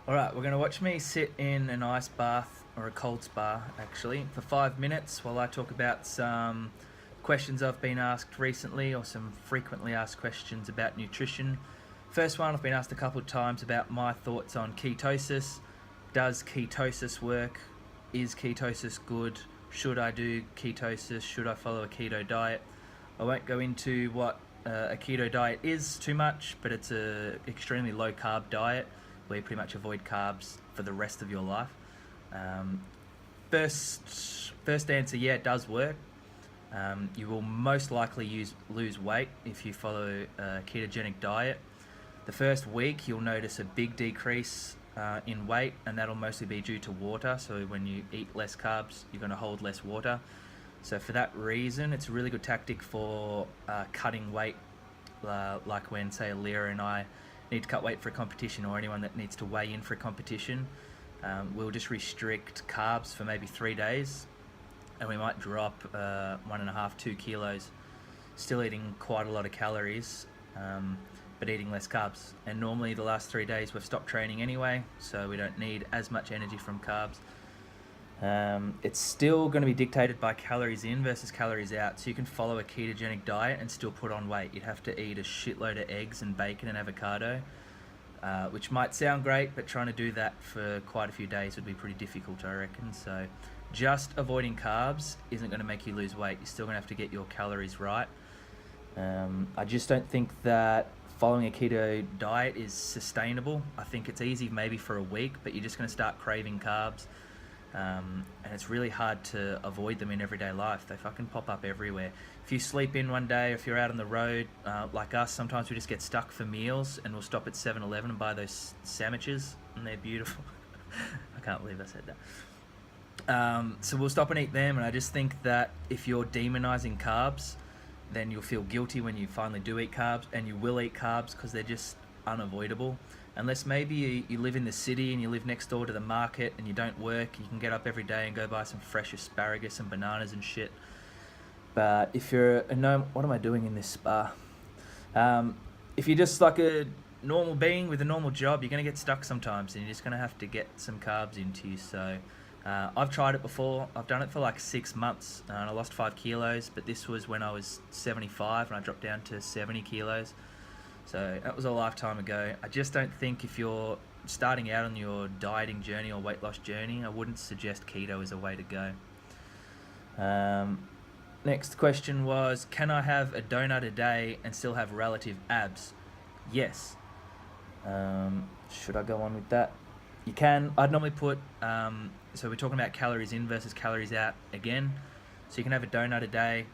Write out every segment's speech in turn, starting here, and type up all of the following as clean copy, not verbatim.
Alright, we're going to watch me sit in an ice bath, or a cold spa actually, for 5 minutes while I talk about some questions I've been asked recently, or some frequently asked questions about nutrition. First one, I've been asked a couple of times about my thoughts on ketosis. Does ketosis work? Is ketosis good? Should I do ketosis? Should I follow a keto diet? I won't go into what a keto diet is too much, but it's a extremely low carb diet where you pretty much avoid carbs for the rest of your life. Um, first answer, yeah, it does work. You will most likely lose weight if you follow a ketogenic diet. The first week, you'll notice a big decrease in weight, and that'll mostly be due to water. So when you eat less carbs, you're going to hold less water. So for that reason, it's a really good tactic for cutting weight, like when, say, Alira and I need to cut weight for a competition, or anyone that needs to weigh in for a competition. We'll just restrict carbs for maybe 3 days, and we might drop 1.5, 2 kilos, still eating quite a lot of calories, but eating less carbs. And normally the last 3 days we've stopped training anyway, so we don't need as much energy from carbs. It's still going to be dictated by calories in versus calories out, so you can follow a ketogenic diet and still put on weight. You'd have to eat a shitload of eggs and bacon and avocado, which might sound great, but trying to do that for quite a few days would be pretty difficult, I reckon. So just avoiding carbs isn't going to make you lose weight. You're still going to have to get your calories right. I just don't think that following a keto diet is sustainable. I think it's easy maybe for a week, but you're just going to start craving carbs. And it's really hard to avoid them in everyday life. They fucking pop up everywhere. If you sleep in one day, or if you're out on the road, like us, sometimes we just get stuck for meals, and we'll stop at 7-Eleven and buy those sandwiches, and they're beautiful. I can't believe I said that. So we'll stop and eat them, and I just think that if you're demonizing carbs, then you'll feel guilty when you finally do eat carbs, and you will eat carbs because they're just unavoidable. Unless maybe you live in the city and you live next door to the market and you don't work, you can get up every day and go buy some fresh asparagus and bananas and shit. But if you're what am I doing in this spa? If you're just like a normal being with a normal job, you're going to get stuck sometimes, and you're just going to have to get some carbs into you. So I've tried it before. I've done it for like 6 months, and I lost 5 kilos, but this was when I was 75 and I dropped down to 70 kilos. So that was a lifetime ago. I just don't think, if you're starting out on your dieting journey or weight loss journey, I wouldn't suggest keto as a way to go. Next question was, can I have a donut a day and still have relative abs? Yes. Should I go on with that? You can. I'd normally put, so we're talking about calories in versus calories out again. So you can have a donut a day.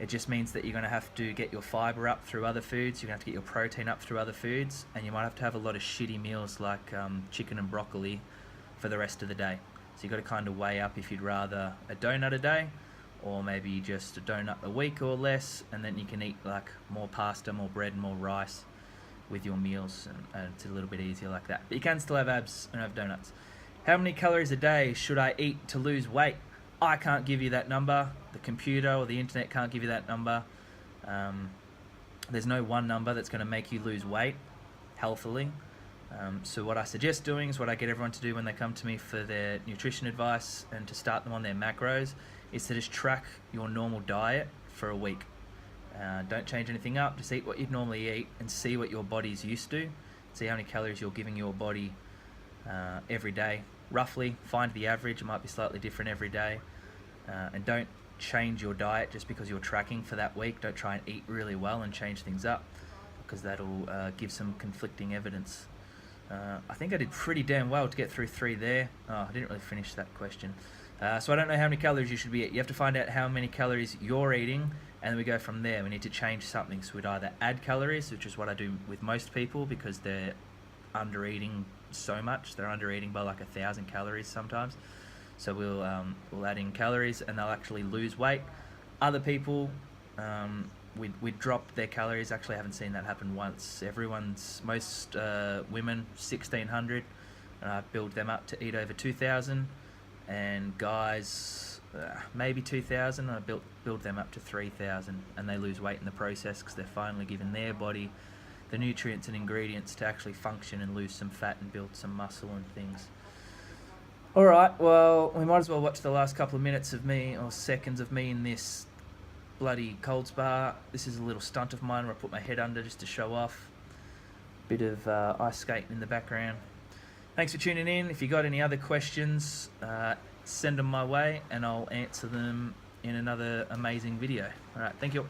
It just means that you're going to have to get your fiber up through other foods. You're going to have to get your protein up through other foods. And you might have to have a lot of shitty meals like chicken and broccoli for the rest of the day. So you've got to kind of weigh up if you'd rather a donut a day, or maybe just a donut a week or less. And then you can eat like more pasta, more bread, and more rice with your meals. And it's a little bit easier like that. But you can still have abs and have donuts. How many calories a day should I eat to lose weight? I can't give you that number. The computer or the internet can't give you that number. There's no one number that's going to make you lose weight healthily. So what I suggest doing is what I get everyone to do when they come to me for their nutrition advice and to start them on their macros, is to just track your normal diet for a week. Don't change anything up. Just eat what you'd normally eat and see what your body's used to. See how many calories you're giving your body every day. Roughly, find the average. It might be slightly different every day. And don't change your diet just because you're tracking for that week. Don't try and eat really well and change things up, because that'll give some conflicting evidence. I think I did pretty damn well to get through 3 there. Oh, I didn't really finish that question. So I don't know how many calories you should be eating. You have to find out how many calories you're eating, and then we go from there. We need to change something. So we'd either add calories, which is what I do with most people, because they're under eating so much. They're under eating by like 1,000 calories sometimes. So we'll add in calories, and they'll actually lose weight. Other people, we drop their calories. Actually, I haven't seen that happen once. Most women 1,600, and I build them up to eat over 2,000, and guys maybe 2,000. I build them up to 3,000, and they lose weight in the process because they're finally giving their body the nutrients and ingredients to actually function and lose some fat and build some muscle and things. Alright, well, we might as well watch the last couple of minutes of me, or seconds of me in this bloody cold spa. This is a little stunt of mine where I put my head under just to show off. Bit of ice skating in the background. Thanks for tuning in. If you got any other questions, send them my way and I'll answer them in another amazing video. Alright, thank you.